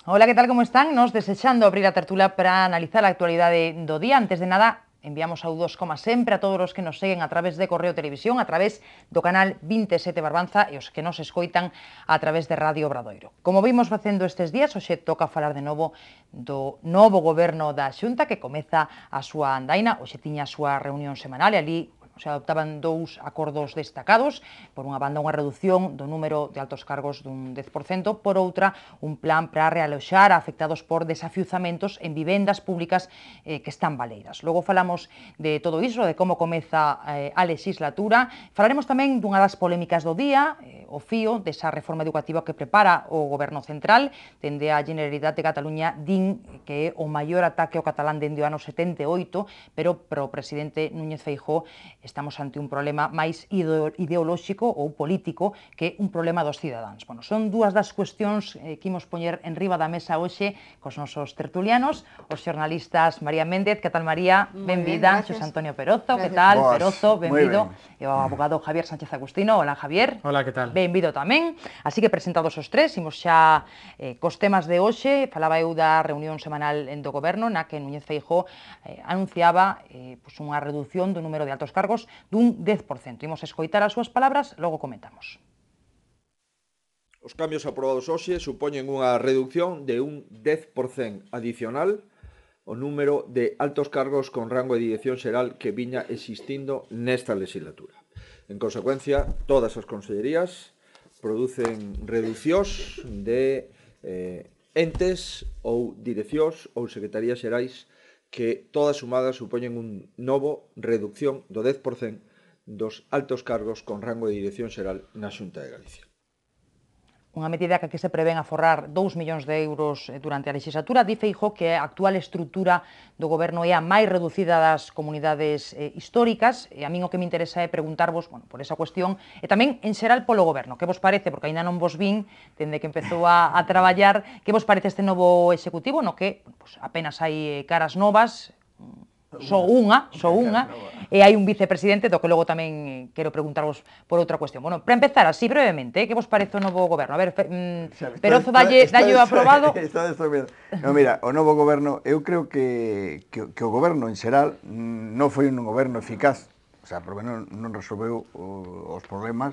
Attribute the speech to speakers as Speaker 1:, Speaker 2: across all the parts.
Speaker 1: Ola, que tal, como están? Nos desexando abrir a tertulia para analizar a actualidade do día. Antes de nada, enviamos saúdos, como sempre, a todos os que nos seguen a través de Correo Televisión, a través do canal 27 Barbanza e os que nos escoitan a través de Radio Obradoiro. Como vimos facendo estes días, hoxe toca falar de novo do novo goberno da Xunta que comeza a súa andaina. Hoxe tiña a súa reunión semanal e ali se adoptaban dous acordos destacados. Por unha banda, unha reducción do número de altos cargos dun 10%, por outra, un plan para realoxar a afectados por desafiuzamentos en vivendas públicas que están baleiras. Logo falamos de todo iso, de como comeza a legislatura. Falaremos tamén dunha das polémicas do día, o fío desa reforma educativa que prepara o Goberno Central. Dende a Generalitat de Cataluña din que é o maior ataque ao catalán dende o ano 78, pero para o presidente Núñez Feijóo estamos ante un problema máis ideolóxico ou político que un problema dos cidadáns. Bueno, son dúas das cuestións que imos poñer en riba da mesa hoxe cos nosos tertulianos, os xornalistas María Méndez. Que tal, María? Benvida. Xosé Antonio Perozo. Que tal, Perozo? Benvido. E o abogado Javier Sánchez Agustino. Hola, Javier.
Speaker 2: Hola, que tal?
Speaker 1: Benvido tamén. Así que presentados os tres, imos xa cos temas de hoxe. Falaba eu da reunión semanal do Goberno na que Núñez Feijóo anunciaba unha reducción do número de altos cargos dun 10%. Imos escoitar as súas palabras, logo comentamos.
Speaker 3: Os cambios aprobados hoxe supoñen unha reducción de un 10% adicional ao número de altos cargos con rango de dirección xeral que viña existindo nesta legislatura. En consecuencia, todas as consellerías producen reducións de entes ou direccións ou secretarías xerais que todas sumadas supoñen un novo reducción do 10% dos altos cargos con rango de dirección xeral na Xunta de Galicia.
Speaker 1: Unha medida que se prevén aforrar 2 millóns de euros durante a legislatura. Di Feijóo que a actual estrutura do goberno é a máis reducida das comunidades históricas, e a min o que me interesa é preguntarvos por esa cuestión e tamén en xeral polo goberno. Que vos parece, porque aínda non vos vin dende que empezou a traballar, que vos parece este novo executivo no que apenas hai caras novas, só unha, e hai un vicepresidente do que logo tamén quero preguntarvos por outra cuestión. Bueno, para empezar así brevemente, que vos parece o novo goberno? A ver, Perozo, dalle o aprobado.
Speaker 4: No, mira, o novo goberno, eu creo que o goberno en xeral non foi un goberno eficaz, o sea, porque non resolveu os problemas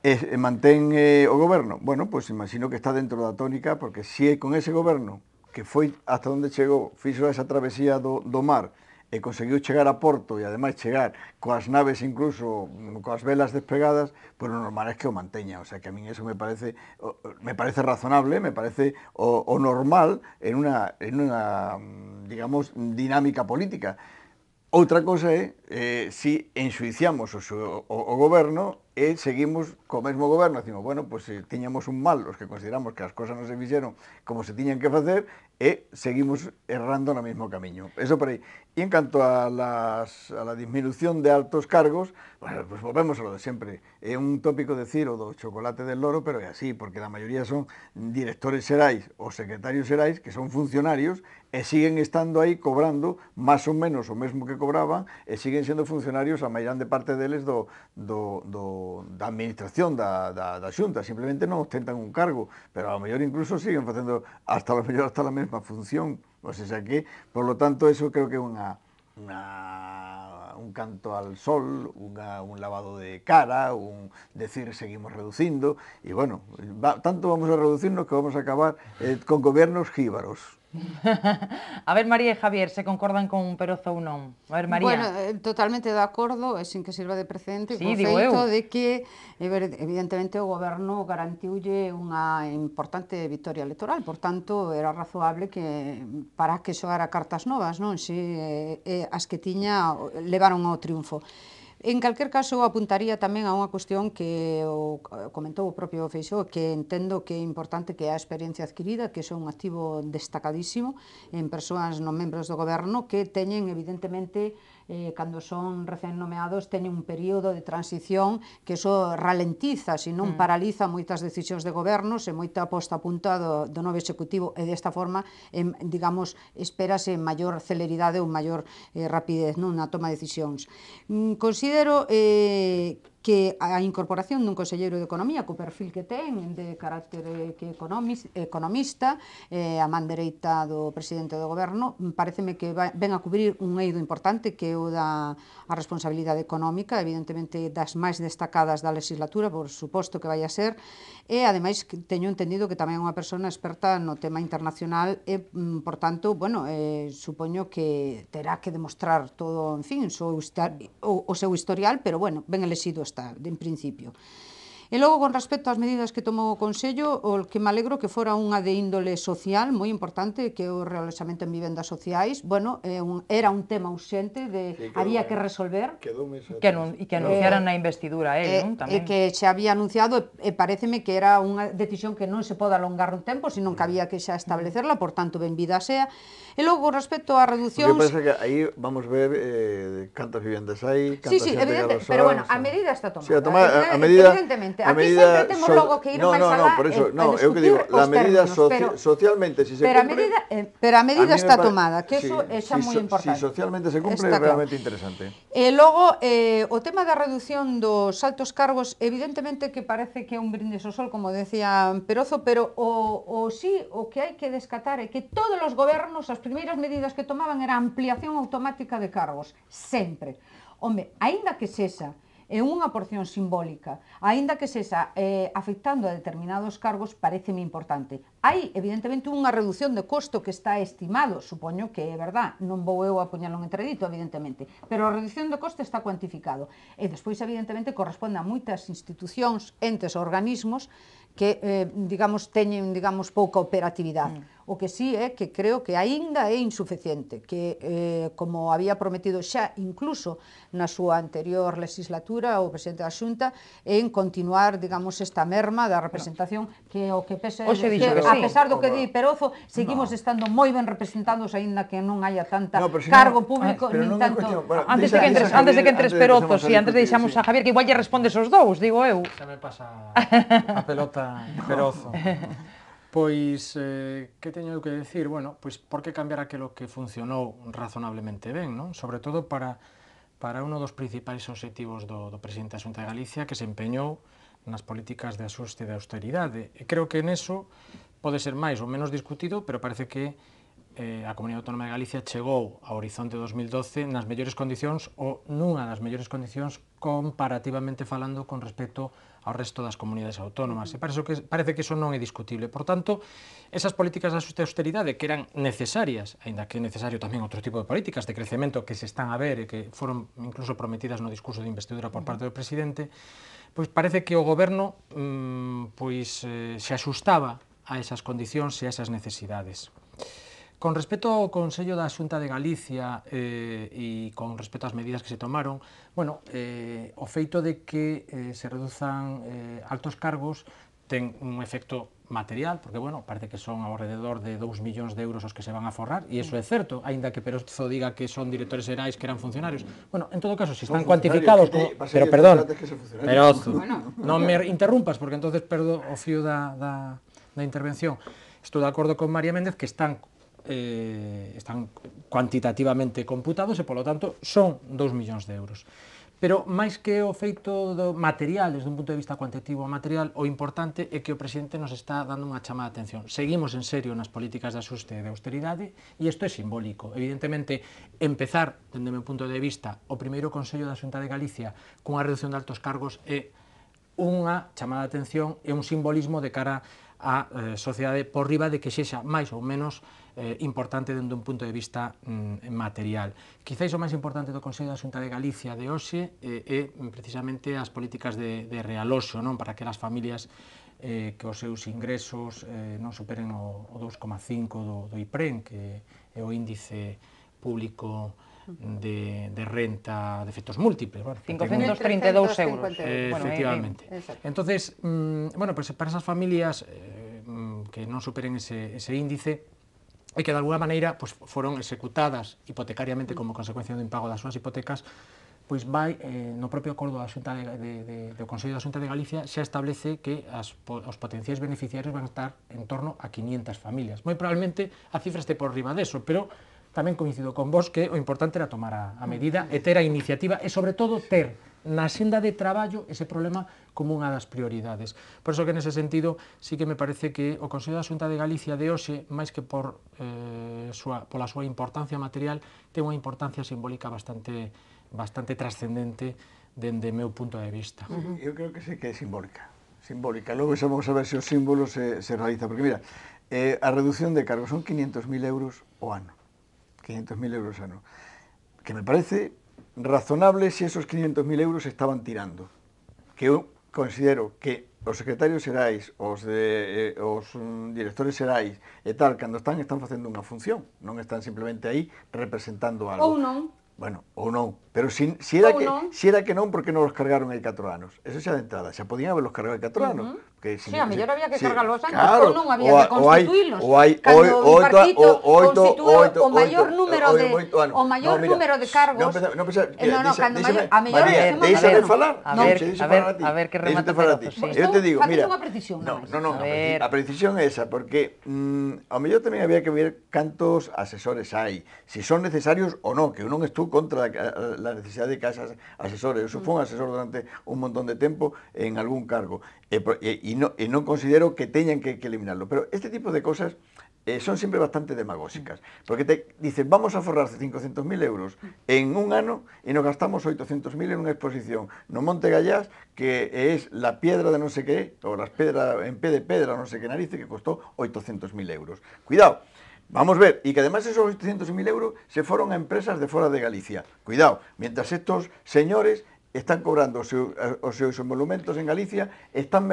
Speaker 4: e mantén o goberno. Bueno, pois imagino que está dentro da tónica, porque se con ese goberno que foi hasta onde chegou, fixo esa travesía do mar e conseguiu chegar a Porto e ademais chegar coas naves incluso, coas velas despegadas, pois o normal é que o manteña. O sea que a min eso me parece razonable, me parece o normal en unha digamos, dinámica política. Outra cosa é si enxuiciamos o goberno e seguimos co mesmo goberno, decimos, bueno, pois se tiñamos un mal, os que consideramos que as cosas non se fixeron como se tiñan que facer, e seguimos errando no mesmo camiño. Eso por aí. E en canto a la disminución de altos cargos, bueno, pues volvemos a lo de sempre. É un tópico decir o do chocolate del loro, pero é así, porque a maioría son directores xerais ou secretarios xerais que son funcionarios e siguen estando aí cobrando máis ou menos o mesmo que cobraban e siguen sendo funcionarios a mairande parte deles da administración da Xunta. Simplemente non ostentan un cargo, pero a lo mellor incluso siguen facendo hasta a mesma función. O sea que, por lo tanto, eso creo que é un canto al sol, un lavado de cara, un decir seguimos reducindo, e bueno, tanto vamos a reducirnos que vamos a acabar con gobiernos jíbaros.
Speaker 1: A ver, María e Javier, se concordan con Perozo ou non? A ver, María.
Speaker 5: Bueno, totalmente de acordo, e sin que sirva de precedente, co feito de que, evidentemente, o goberno garantiulle unha importante victoria electoral, por tanto, era razoable que para que xogara cartas novas, non? Se as que tiña levaron ao triunfo. En calquer caso, apuntaría tamén a unha cuestión que comentou o propio Feixóo, que entendo que é importante, que é a experiencia adquirida, que é un activo destacadísimo en persoas non membros do goberno que teñen, evidentemente, cando son recén nomeados, teñen un período de transición que eso ralentiza, se non paraliza moitas decisións de goberno, e moita posta a punta do novo executivo, e desta forma, digamos, espérase maior celeridade ou maior rapidez na toma de decisións. Considero que a incorporación dun conselleiro de Economía co perfil que ten de carácter economista, a man dereita do presidente do goberno, pareceme que ven a cubrir un eido importante que é o da a responsabilidade económica, evidentemente das máis destacadas da legislatura, por suposto que vai a ser, e ademais teño entendido que tamén é unha persona experta no tema internacional e, por tanto, bueno, supoño que terá que demostrar todo, en fin, o seu historial, pero, bueno, ben elexido está, en principio. E logo, con respecto ás medidas que tomou o Consello, o que me alegro que fora unha de índole social moi importante, que é o realoxamento en vivendas sociais. Bueno, era un tema urxente, había que resolver.
Speaker 1: E que anunciaran na investidura, non?
Speaker 5: E que se había anunciado, e pareceme que era unha decisión que non se pode alongar un tempo, sino que había que xa establecerla, por tanto, benvida sea. E logo, con respecto a reduccións...
Speaker 4: O que pasa que aí vamos ver cantas vivendas hai, cantas
Speaker 5: xente que
Speaker 4: los
Speaker 5: pero bueno, a medida está tomada.
Speaker 4: Sí, a medida...
Speaker 5: Evidentemente, aquí sempre temos logo que ir máis alá
Speaker 4: por eso, eu que digo, la medida socialmente, si se cumple...
Speaker 5: Pero a medida está tomada, que eso é xa moi importante.
Speaker 4: Si socialmente se cumple, é realmente interesante.
Speaker 5: E logo, o tema da reducción dos altos cargos, evidentemente que parece que é un brindis ao sol, como decía Perozo, pero o que hai que descatar é que todos os gobernos, as primeiras medidas que tomaban era a ampliación automática de cargos, sempre. Home, aínda que sexa unha porción simbólica, aínda que sexa afectando a determinados cargos, pareceme importante. Hai, evidentemente, unha reducción de costo que está estimado, supoño que é verdad, non vou eu a poñalo en entredito, evidentemente, pero a reducción de costo está cuantificado. E despois, evidentemente, corresponde a moitas institucións, entes, organismos, que, digamos, teñen, digamos, pouca operatividade. O que sí é que creo que aínda é insuficiente, que, como había prometido xa, incluso na súa anterior legislatura, o presidente da Xunta, en continuar, digamos, esta merma da representación, que o que pese, a pesar do que di Perozo, seguimos estando moi ben representados, aínda que non haya tanta cargo público, nin tanto...
Speaker 1: Antes de que entres Perozo, si antes deixamos a Javier, que igual lle respondes os dous, digo eu.
Speaker 2: Xa me pasa a pelota Perozo. Pois, que teño que decir? Bueno, pois, por que cambiar aquilo que funcionou razonablemente ben, non? Sobre todo para uno dos principais obxectivos do presidente da Xunta de Galicia, que se empeñou nas políticas de axuste e de austeridade. E creo que neso pode ser máis ou menos discutido, pero parece que a Comunidade Autónoma de Galicia chegou ao horizonte 2012 nas mellores condicións ou nunha das mellores condicións comparativamente falando con respecto ao resto das comunidades autónomas. E parece que iso non é discutible. Por tanto, esas políticas de axuste e austeridade que eran necesarias, aínda que é necesario tamén outro tipo de políticas de crecemento que se están a ver e que foron incluso prometidas no discurso de investidura por parte do presidente, pois parece que o goberno se axustaba a esas condicións e a esas necesidades. Con respecto ao Consello da Xunta de Galicia e con respecto ás medidas que se tomaron, bueno, o feito de que se reduzan altos cargos ten un efecto material, porque, bueno, parece que son ao rededor de 2 millóns de euros os que se van a forrar, e iso é certo, aínda que Perozo diga que son directores xerais que eran funcionarios. Bueno, en todo caso, se están cuantificados... Pero, perdón, Perozo, non me interrumpas, porque entonces perdo o fío da intervención. Estou de acordo con María Méndez que están cuantitativamente computados e, polo tanto, son 2 millóns de euros. Pero, máis que o feito do material, desde un punto de vista cuantitativo material, o importante é que o presidente nos está dando unha chamada de atención. Seguimos en serio nas políticas de axuste e de austeridade, e isto é simbólico. Evidentemente, empezar, dende o meu punto de vista, o primeiro Consello da Xunta de Galicia cunha reducción de altos cargos é unha chamada de atención e un simbolismo de cara á sociedade por riba de que sexa máis ou menos importante dende un punto de vista material. Quizáis o máis importante do Consello da Xunta de Galicia de hoxe é precisamente as políticas de realoxo, non, para que as familias que os seus ingresos non superen o 2,5 do IPREN, que é o índice público de renta de efectos múltiples.
Speaker 1: 532 euros.
Speaker 2: Efectivamente. Entonces, bueno, pues para esas familias que non superen ese índice, e que de alguna maneira foron executadas hipotecariamente como consecuencia do impago das súas hipotecas, pois vai, no propio acordo do Consello da Xunta de Galicia, xa establece que os potenciais beneficiarios van a estar en torno a 500 familias. Moi probablemente a cifra este por riba deso, pero tamén coincido con vos que o importante era tomar a medida e ter a iniciativa e, sobre todo, ter na senda de traballo ese problema como unha das prioridades. Por iso que nese sentido sí que me parece que o Consello da Xunta de Galicia de hoxe, máis que pola súa importancia material, ten unha importancia simbólica bastante trascendente dende o meu punto de vista.
Speaker 4: Eu creo que sí que é simbólica. Logo xa vamos a ver se os símbolos se realiza, porque mira, a reducción de cargos son 500.000 euros o ano. 500.000 euros ano. Que me parece razonable se esos 500.000 euros estaban tirando. Que eu considero que os secretarios xerais, os directores xerais e tal, cando están facendo unha función, non están simplemente aí representando algo.
Speaker 5: Ou non.
Speaker 4: Bueno, ou non, pero si era que non, porque non os cargaron hai 4 anos? Eso xa de entrada, xa podían haberlos cargado hai 4 anos.
Speaker 5: Sí, a mellor había que cargarlos antes, ou non había que constituílos.
Speaker 4: Cando
Speaker 5: o partido constitúe o maior número de cargos...
Speaker 4: A mellor... Deixame falar.
Speaker 1: A ver que remata Perozo.
Speaker 4: Eu te digo, mira...
Speaker 5: Facendo unha precisión.
Speaker 4: Non, a precisión é esa, porque ao mellor tamén había que ver cantos asesores hai, se son necesarios ou non, que eu non estou contra a necesidade de que haxa asesores. Eu fui un asesor durante un montón de tempo en algún cargo e non considero que teñan que eliminarlo, pero este tipo de cosas son sempre bastante demagóxicas, porque te dicen, vamos a forrarse 500.000 euros en un ano e nos gastamos 800.000 en unha exposición no Monte Gallás, que é la piedra de non sei que, ou las piedras en pé de pedra, non sei que narices, que costou 800.000 euros. Cuidado, vamos ver, e que además esos 800.000 euros se foron a empresas de fora de Galicia. Cuidado, mientras estos señores están cobrando os seus emolumentos en Galicia, están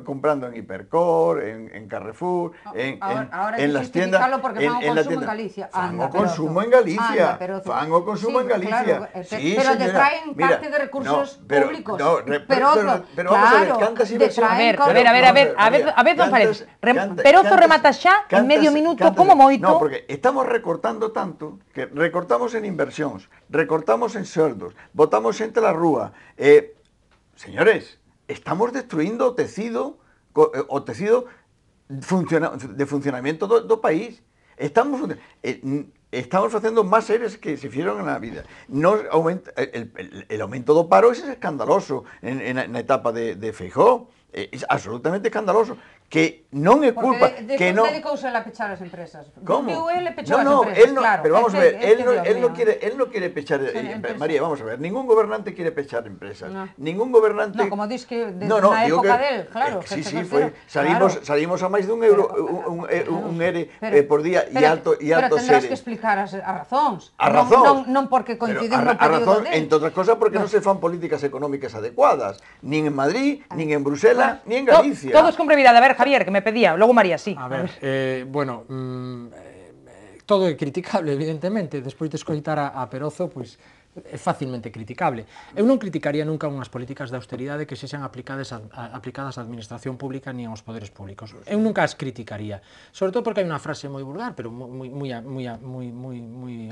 Speaker 4: comprando en Hipercor, en Carrefour, en las tiendas...
Speaker 5: Ahora hay que justificarlo porque fan o consumo en Galicia.
Speaker 4: Fan o consumo en Galicia. Fan o consumo en Galicia.
Speaker 5: Pero detraen parte de recursos públicos.
Speaker 4: Pero vamos a ver, cantas inversiones...
Speaker 1: A ver, don Paredes, Perozo remata xa en medio minuto, como moito...
Speaker 4: No, porque estamos recortando tanto que recortamos en inversións, recortamos en sueldos, botamos xente a la rúa. Señores, estamos destruindo o tecido de funcionamiento do país. Estamos facendo máis seres que se fixeron na vida. El aumento do paro é escandaloso na etapa de Feijóo. É absolutamente escandaloso. Que non é culpa...
Speaker 5: Porque dedicouse a pechar as empresas.
Speaker 4: Como?
Speaker 5: Ele pechou as empresas, claro.
Speaker 4: Pero vamos a ver, él no quiere pechar... María, vamos a ver, ningún gobernante quiere pechar empresas. Ningún gobernante...
Speaker 5: No, como dis que na época del, claro.
Speaker 4: Sí, salimos a máis dun euro, un ERE por día e alto
Speaker 5: Pero tendrás que explicar as razóns. A razóns. Non porque coinciden no período del.
Speaker 4: Entre outras cosas, porque non se fan políticas económicas adecuadas. Nin en Madrid, nin en Bruselas, nin en Galicia.
Speaker 1: Todos con brevidade. A ver, Javier, que me pedía, logo María, sí.
Speaker 2: A ver, bueno, todo é criticable, evidentemente, despois de escoitar a Perozo, pois é facilmente criticable. Eu non criticaría nunca unhas políticas de austeridade que sexan aplicadas á administración pública ni aos poderes públicos. Eu nunca as criticaría, sobre todo porque hai unha frase moi vulgar, pero moi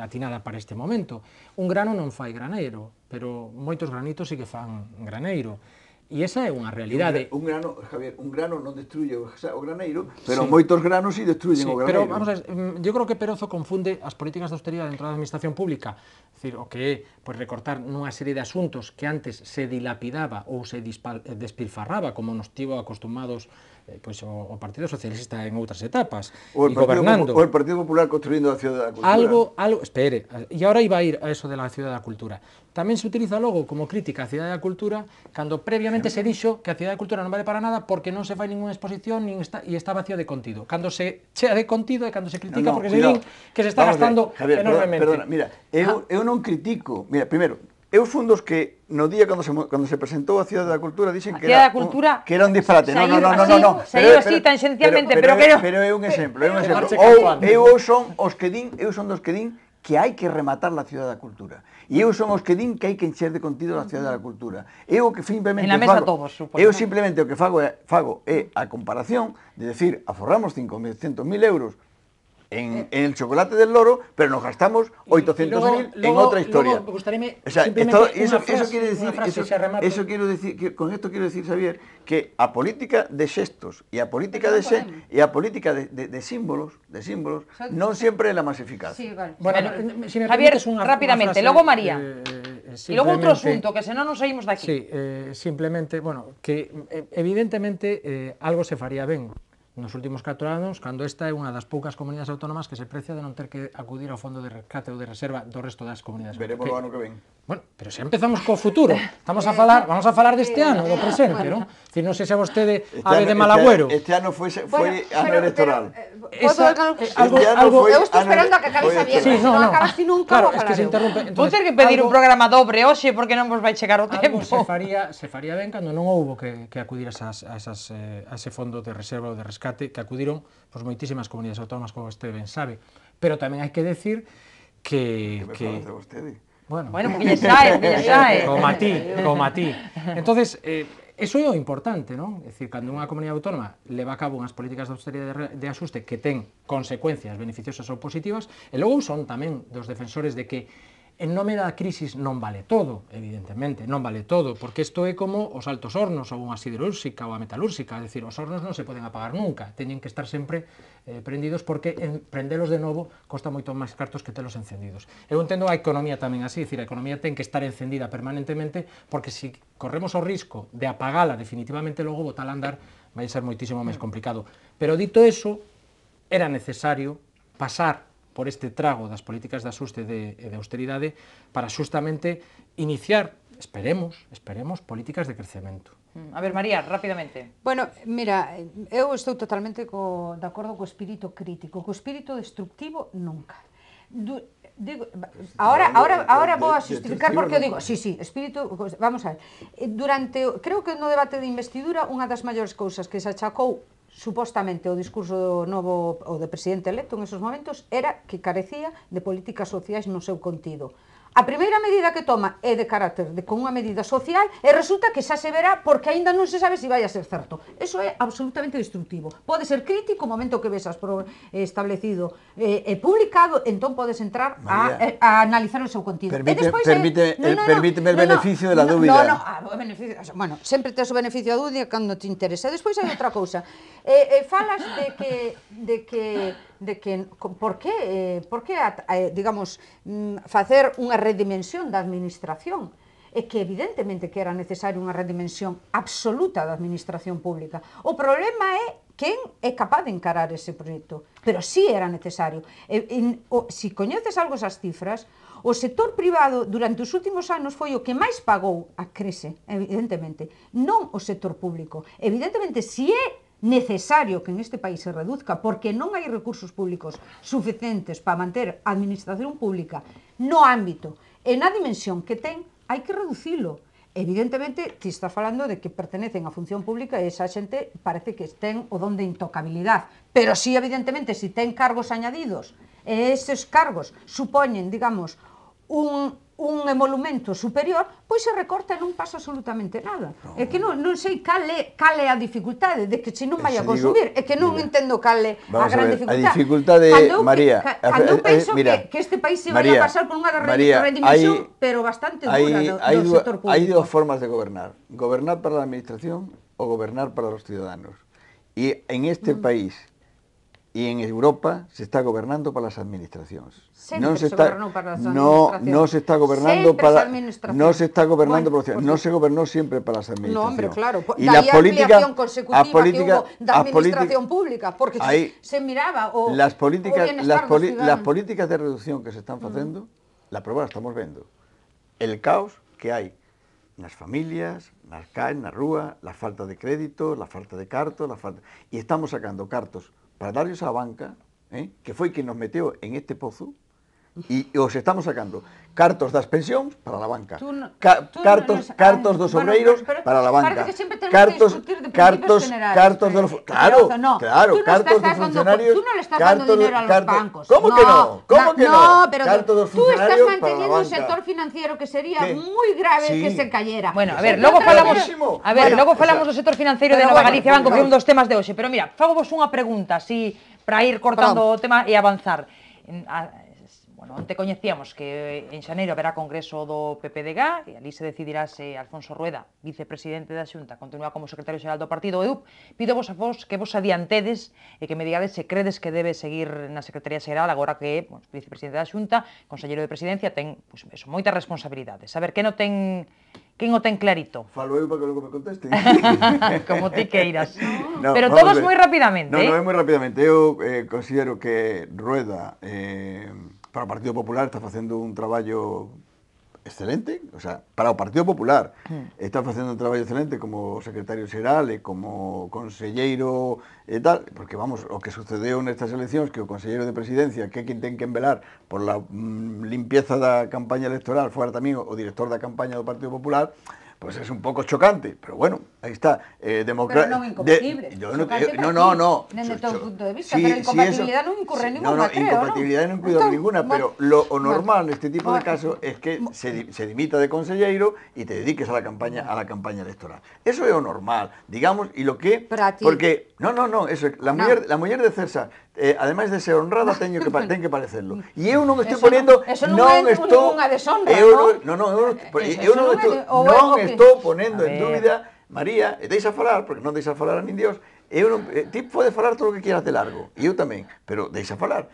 Speaker 2: atinada para este momento. Un grano non fai graneiro, pero moitos granitos sí que fan graneiro. E esa é unha realidade.
Speaker 4: Javier, un grano non destruye o graneiro, pero moitos granos sí destruyen o graneiro.
Speaker 2: Pero, vamos a ver, eu creo que Perozo confunde as políticas de austeridade dentro da administración pública, decir, o que é recortar nunha serie de asuntos que antes se dilapidaba ou se despilfarraba, como nos tivo acostumados o Partido Socialista en outras etapas, e gobernando.
Speaker 4: O el Partido Popular construindo a Ciudad da Cultura.
Speaker 2: Espere, e agora iba a ir a eso de la Ciudad da Cultura. Tamén se utiliza logo como crítica a Ciudad da Cultura cando previamente se dixo que a Ciudad da Cultura non vale para nada porque non se fai ninguna exposición e está vacío de contido. Cando se chea de contido é cando se critica porque se din que se está gastando enormemente.
Speaker 4: Perdona, mira, eu non critico, mira, primeiro, eu fun dos que no día cando se presentou a Ciudad da Cultura dixen que era un disparate. Non.
Speaker 1: Saiu así tangencialmente, pero
Speaker 4: é un exemplo, eu son dos que din que hai que rematar la Ciudad da Cultura. E eu son os que din que hai que encher de contido a Ciudad da Cultura. Eu que simplemente o que fago é a comparación de decir, aforramos 500.000 euros en el chocolate del loro, pero nos gastamos 800.000 en otra historia. Con esto quiero decir, Xavier, que a política de xestos e a política de símbolos non sempre é a máis eficaz.
Speaker 1: Javier, rápidamente, logo María. E logo outro asunto, que senón non saímos daqui.
Speaker 2: Sí, simplemente, bueno, que evidentemente algo se faría ben nos últimos 4 anos, cando esta é unha das poucas comunidades autónomas que se precia de non ter que acudir ao fondo de rescate ou de reserva do resto das comunidades.
Speaker 4: Veremos o ano que ven.
Speaker 2: Bueno, pero se empezamos co futuro, vamos a falar deste ano, do presente, non? Dicir, non sei se a vostede ave de mal agüero.
Speaker 4: Este ano foi ano electoral.
Speaker 5: Eu estou esperando a que acabe Xavier, non acabaste nunca,
Speaker 2: claro, es que se interrompe.
Speaker 1: Vou ter que pedir un programa dobre hoxe porque non vos vai chegar o tempo.
Speaker 2: Algo se faría ben cando non houbo que acudir a ese fondo de reserva ou de rescate, que acudiron pois moitísimas comunidades autónomas, como vostede ben sabe. Pero tamén hai que decir que...
Speaker 4: Que me fala de vostede?
Speaker 1: Bueno, porque lle sae.
Speaker 2: Como a ti. Entonces, eso é o importante, non? É dicir, cando unha comunidade autónoma leva a cabo unhas políticas de austeridade de axuste que ten consecuencias beneficiosas ou positivas, e logo son tamén dos defensores de que en nome da crisis non vale todo, evidentemente, non vale todo, porque isto é como os altos hornos ou unha siderúrxica ou a metalúrxica, é dicir, os hornos non se poden apagar nunca, teñen que estar sempre prendidos porque prendelos de novo costa moito máis cartos que telos encendidos. Eu entendo a economía tamén así, é dicir, a economía ten que estar encendida permanentemente porque se corremos o risco de apagala definitivamente logo botala a andar vai ser moitísimo máis complicado. Pero dito eso, era necesario pasar por este trago das políticas de axuste e de austeridade para xustamente iniciar, esperemos, políticas de crecemento.
Speaker 1: A ver, María, rapidamente.
Speaker 5: Bueno, mira, eu estou totalmente de acordo co espírito crítico, co espírito destructivo nunca. Digo, ahora vou a justificar porque eu digo, sí, espírito, vamos a ver. Creo que no debate de investidura unha das maiores cousas que se achacou supostamente o discurso novo o de presidente electo en esos momentos era que carecía de políticas sociais no seu contido. A primeira medida que toma é de carácter con unha medida social e resulta que xa se verá porque aínda non se sabe se vai a ser certo. Eso é absolutamente destructivo. Pode ser crítico o momento que vexas establecido e publicado, entón podes entrar a analizar o seu contido.
Speaker 4: Permíteme el beneficio de la dúbida.
Speaker 5: Bueno, sempre tes o beneficio da dúbida cando te interesa. Despois hai outra cousa. Falas de que por que digamos, facer unha redimensión da administración, é que evidentemente que era necesario unha redimensión absoluta da administración pública. O problema é quen é capaz de encarar ese proxecto, pero sí era necesario. Se coñeces algo esas cifras, o sector privado durante os últimos anos foi o que máis pagou a crise, evidentemente, non o sector público. Evidentemente, se é necesario que en este país se reduzca porque non hai recursos públicos suficientes para manter a administración pública no ámbito e na dimensión que ten, hai que reducilo. Evidentemente, ti estás falando de que pertenecen á función pública e esa xente parece que ten o don de intocabilidade, pero sí, evidentemente, se ten cargos añadidos e eses cargos supoñen, digamos, un emolumento superior, pois se recorta e non pasa absolutamente nada. É que non sei cal é a dificultade de que se non vai a consumir, é que non entendo cal é a gran dificultade.
Speaker 4: A dificultade, María,
Speaker 5: cando penso que este país se vai a pasar por unha redimensión, pero bastante dura do sector público.
Speaker 4: Hai dúas formas de gobernar. Gobernar para a administración ou gobernar para os ciudadanos. E en este país e en Europa se está gobernando para as administracións. Non se está gobernando para non se gobernou sempre para as administracións.
Speaker 5: No, hombre, claro. Daí a ampliación consecutiva que hubo da administración pública, porque se miraba o
Speaker 4: las políticas de reducción que se están facendo, la prueba la estamos vendo. El caos que hai nas familias, nas calles, na rúa, la falta de crédito, la falta de cartos, e estamos sacando cartos para darles á banca, que foi que nos meteu en este pozo, e os estamos sacando cartos das pensións para a banca, cartos dos obreiros para a banca, cartos dos funcionarios,
Speaker 5: tú non le estás dando dinero a los bancos.
Speaker 4: ¿Cómo que no?
Speaker 5: Cartos dos funcionarios para la banca. Tú estás manteniendo un sector financiero que sería moi grave que se cayera.
Speaker 1: Bueno, a ver, logo falamos do sector financeiro de Nova Galicia Banco, que é un dos temas de hoxe, pero mira, fago vos unha pregunta así para ir cortando o tema e avanzar. Bueno, onte coñecíamos que en xaneiro haberá congreso do PPDG e ali se decidirá se Alfonso Rueda, vicepresidente da Xunta, continúa como secretario xeral do partido. Eu pidovos a vos que vos adiantedes e que me digades se credes que debe seguir na Secretaría Xeral agora que, bueno, vicepresidente da Xunta, conselleiro de Presidencia, ten, pois, eso, moitas responsabilidades. A ver, quen o ten clarito?
Speaker 4: Falo eu para que logo me contesten.
Speaker 1: Como ti queiras.
Speaker 4: No,
Speaker 1: pero todos moi rapidamente.
Speaker 4: No, moi rapidamente. Eu considero que Rueda, para o Partido Popular, está facendo un traballo excelente, o sea, para o Partido Popular está facendo un traballo excelente como secretario xeral e como conselleiro e tal, porque vamos, o que sucedeu nestas eleccións, que o conselleiro de Presidencia, que é quen ten que envelar por la limpieza da campaña electoral, fora tamén o director da campaña do Partido Popular, pues es un pouco chocante, pero bueno, aí está.
Speaker 5: Pero non incompatible.
Speaker 4: No.
Speaker 5: Dende todo punto de vista, pero incompatibilidade non incurre ninguna, creo,
Speaker 4: incompatibilidade non incurre ninguna, pero o normal neste tipo de casos es que se dimita de conselleiro e te dediques a la campaña electoral. Eso é o normal, digamos, e lo que... Porque, no, eso, la muller de César, ademais de ser honrada, ten que parecerlo. E eu non estou ponendo...
Speaker 5: Eso non é ninguna deshonra,
Speaker 4: non? Non estou ponendo en dúbida, María, e deixa falar, porque non deixa falar a nin Dios, ti pode falar todo o que quieras de largo, e eu tamén, pero deixa falar.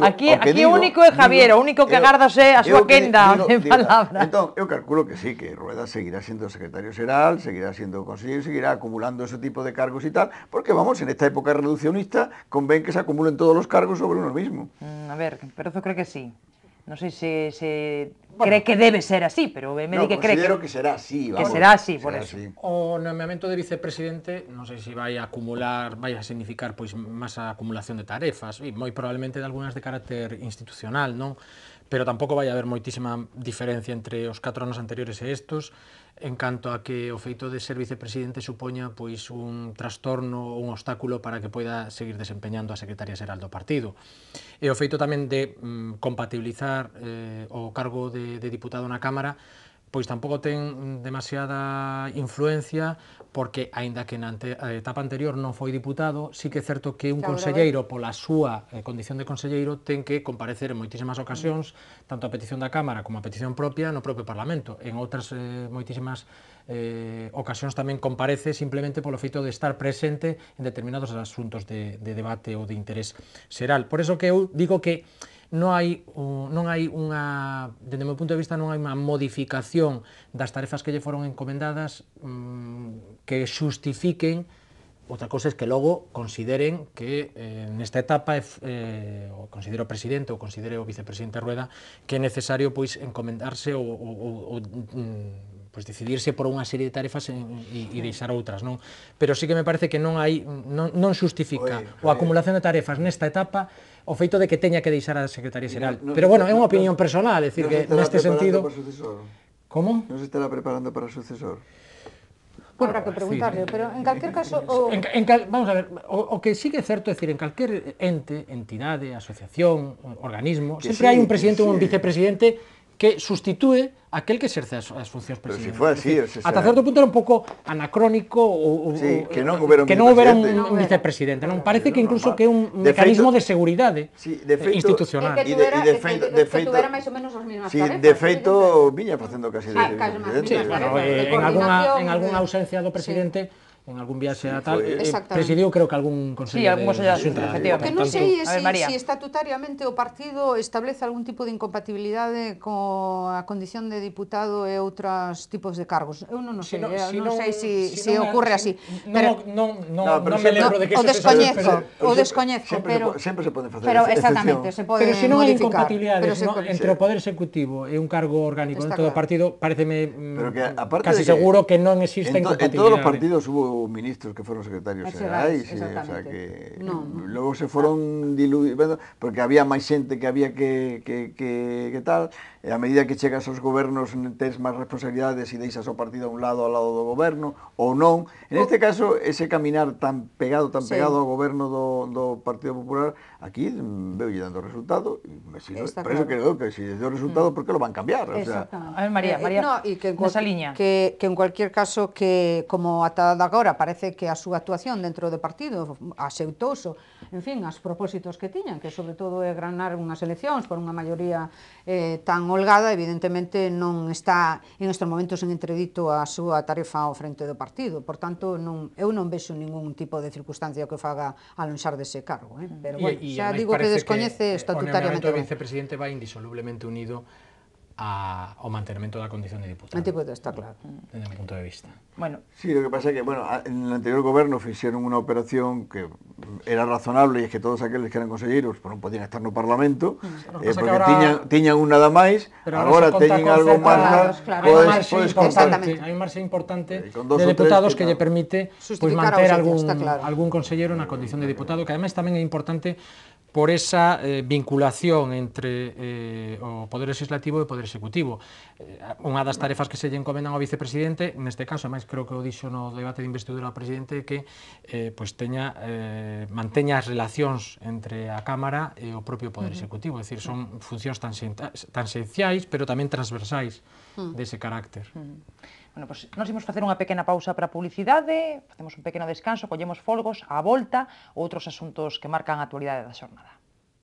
Speaker 1: Aquí o único é Javier, o único que agardase a súa quenda de palabra.
Speaker 4: Entón, eu calculo que sí, que Rueda seguirá sendo secretario xeral, seguirá sendo conselleiro, seguirá acumulando ese tipo de cargos e tal, porque vamos, en esta época reduccionista, convén que se acumulen todos os cargos sobre uno mismo.
Speaker 1: A ver, pero eu creo que sí. Non sei se cree que debe ser así, pero me di que cree
Speaker 4: que será así,
Speaker 1: vamos. Que será así, por eso.
Speaker 2: O nomeamento de vicepresidente, non sei se vai a significar pois máis a acumulación de tarefas, e moi probablemente de algunhas de carácter institucional, non? Pero tampouco vai haber moitísima diferencia entre os 4 anos anteriores e estos, en canto a que o feito de ser vicepresidente supoña pois un trastorno ou un obstáculo para que poida seguir desempeñando a secretaria xeral do partido. E o feito tamén de compatibilizar o cargo de diputado na Cámara, pois tampouco ten demasiada influencia, porque, aínda que na etapa anterior non foi diputado, sí que é certo que un conselleiro, pola súa condición de conselleiro, ten que comparecer en moitísimas ocasións, tanto a petición da Cámara como a petición propia, no propio Parlamento. En outras moitísimas ocasións tamén comparece simplemente polo feito de estar presente en determinados asuntos de debate ou de interés xeral. Por eso que eu digo que non hai unha, dende o meu punto de vista, non hai unha modificación das tarefas que lle foron encomendadas que xustifiquen. Outra cousa é que logo consideren que nesta etapa o considero presidente ou considere o vicepresidente Rueda que é necesario pois encomendarse ou pois decidirse por unha serie de tarefas e deixar outras, non? Pero sí que me parece que non xustifica a acumulación de tarefas nesta etapa o feito de que teña que deixar a secretaria xeral. Pero bueno, é unha opinión personal, é dicir que neste sentido... Como?
Speaker 4: Non se estará preparando para o sucesor?
Speaker 5: Habrá que preguntarle, pero en calquer caso...
Speaker 2: Vamos a ver, o que sí que é certo, é dicir, en calquer ente, entidade, asociación, organismo, sempre hai un presidente ou un vicepresidente que sustitúe aquel que exerce as funcións presidentes.
Speaker 4: Pero se foi así,
Speaker 2: ata certo punto era un pouco anacrónico
Speaker 4: que non houbera
Speaker 2: un vicepresidente. Non parece que incluso que é un mecanismo de seguridade institucional.
Speaker 5: Que tuvera máis ou menos as mesmas tarefas.
Speaker 4: De feito, viña facendo casi de
Speaker 2: vicepresidente. En algunha ausencia do presidente, en algún viaxe a tal, presidiu creo que algún consello
Speaker 1: de Xunta, efectivamente.
Speaker 5: Que non sei se estatutariamente o partido establece algún tipo de incompatibilidade coa condición de diputado e outros tipos de cargos. Eu non sei, non sei se ocorre así.
Speaker 2: Non me lembro de que
Speaker 5: o descoñezco, pero
Speaker 4: sempre se pode facer.
Speaker 5: Pero exactamente, se pode modificar.
Speaker 2: Pero se non hai incompatibilidades entre o poder executivo e un cargo orgánico dentro do partido, pareceme casi seguro que non existe incompatibilidade.
Speaker 4: En todos os partidos hubo ministros que foron secretarios xerais, o sea que logo se foron diluindo, porque había máis xente que había que tal, e a medida que chegas aos gobernos tens máis responsabilidades e deixas o partido a un lado ao lado do goberno, ou non. En este caso, ese caminar tan pegado ao goberno do Partido Popular, aquí veulle dando resultado, por eso creo que se deu resultado, ¿por que lo van cambiar?
Speaker 1: A ver, María, nesa liña.
Speaker 5: Que en cualquier caso, que como ata agora agora parece que a súa actuación dentro do partido axeutoso, en fin, as propósitos que tiñan, que sobre todo é ganar unhas eleccións por unha maioría tan holgada, evidentemente non está en estes momentos en entredito a súa tarefa ao frente do partido. Por tanto, eu non vexo ningún tipo de circunstancia que o faga alonxar dese cargo. Pero, bueno, xa digo que descoñece estatutariamente.
Speaker 2: O vicepresidente vai indisolublemente unido ao mantenimento da condición de diputado.
Speaker 5: Está claro.
Speaker 2: Desde o punto de vista.
Speaker 1: Bueno.
Speaker 4: Sí, lo que pasa é que, bueno, en el anterior goberno fixeron unha operación que era razonable e que todos aqueles que eran conselleiros non podían estar no Parlamento, porque tiñan un nada máis, agora teñen algo máis,
Speaker 2: hai un marxe importante de deputados que lle permite manter algún conselleiro na condición de diputado, que ademais tamén é importante por esa vinculación entre o Poder Legislativo e o Poder Executivo. Unha das tarefas que se lle encomendan ao vicepresidente, neste caso, máis creo que o dixo no debate de investidura ao presidente, que manteña as relacións entre a Cámara e o propio Poder Executivo, é dicir, son funcións tan esenciais, pero tamén transversais dese carácter.
Speaker 1: Bueno, pois nos imos facer unha pequena pausa para a publicidade, facemos un pequeno descanso, collemos folgos, á volta, outros asuntos que marcan a actualidade da xornada.